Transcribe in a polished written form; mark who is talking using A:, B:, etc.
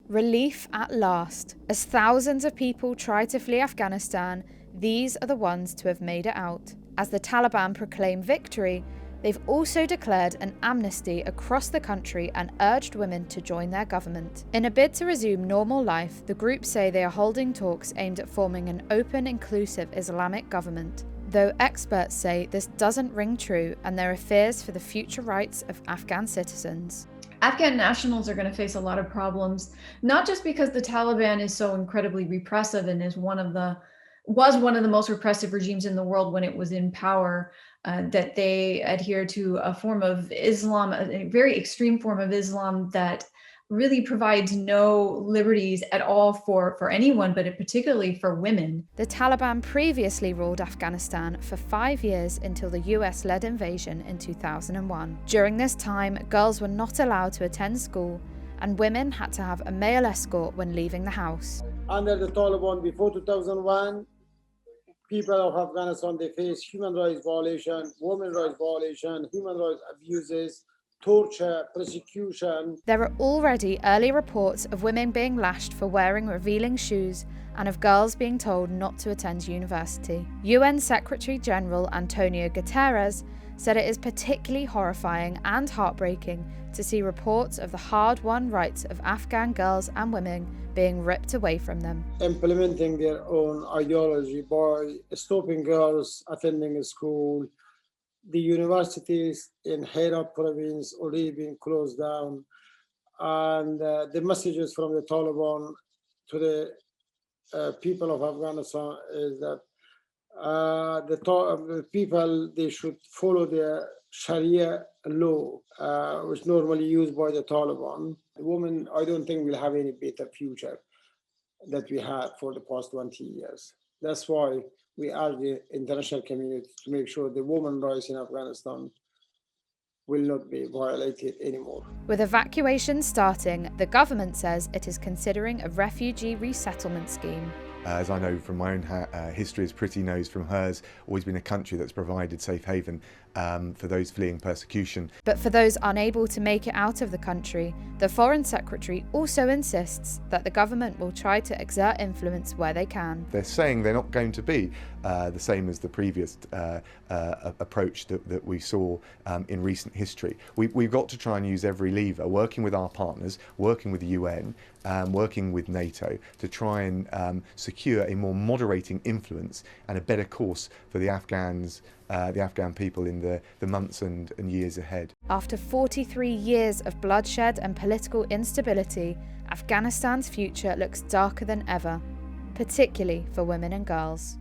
A: Relief at last. As thousands of people try to flee Afghanistan, these are the ones to have made it out. As the Taliban proclaim victory, they've also declared an amnesty across the country and urged women to join their government. In a bid to resume normal life, the group say they are holding talks aimed at forming an open, inclusive Islamic government. Though experts say this doesn't ring true and there are fears for the future rights of Afghan citizens.
B: Afghan nationals are going to face a lot of problems, not just because the Taliban is so incredibly repressive and was one of the most repressive regimes in the world when it was in power, that they adhere to a form of Islam, a very extreme form of Islam that really provides no liberties at all for anyone, but particularly for women.
A: The Taliban previously ruled Afghanistan for 5 years until the US-led invasion in 2001. During this time, girls were not allowed to attend school, and women had to have a male escort when leaving the house.
C: Under the Taliban before 2001, people of Afghanistan, they face human rights violation, women's rights violation, human rights abuses, torture, persecution.
A: There are already early reports of women being lashed for wearing revealing shoes and of girls being told not to attend university. UN Secretary-General Antonio Guterres said it is particularly horrifying and heartbreaking to see reports of the hard-won rights of Afghan girls and women being ripped away from them.
C: Implementing their own ideology by stopping girls attending school. The universities in Herat province already been closed down, and the messages from the Taliban to the people of Afghanistan is that the people, they should follow the Sharia law, which normally used by the Taliban. Women, I don't think will have any better future that we had for the past 20 years. That's why we urge the international community to make sure the women's rights in Afghanistan will not be violated anymore.
A: With evacuations starting, the government says it is considering a refugee resettlement scheme.
D: As I know from my own history, as Priti knows from hers, always been a country that's provided safe haven for those fleeing persecution.
A: But for those unable to make it out of the country, the Foreign Secretary also insists that the government will try to exert influence where they can.
D: They're saying they're not going to be the same as the previous approach that we saw in recent history. We've got to try and use every lever, working with our partners, working with the UN, working with NATO, to try and secure a more moderating influence and a better course for the Afghans, the Afghan people in the months and years ahead.
A: After 43 years of bloodshed and political instability, Afghanistan's future looks darker than ever, particularly for women and girls.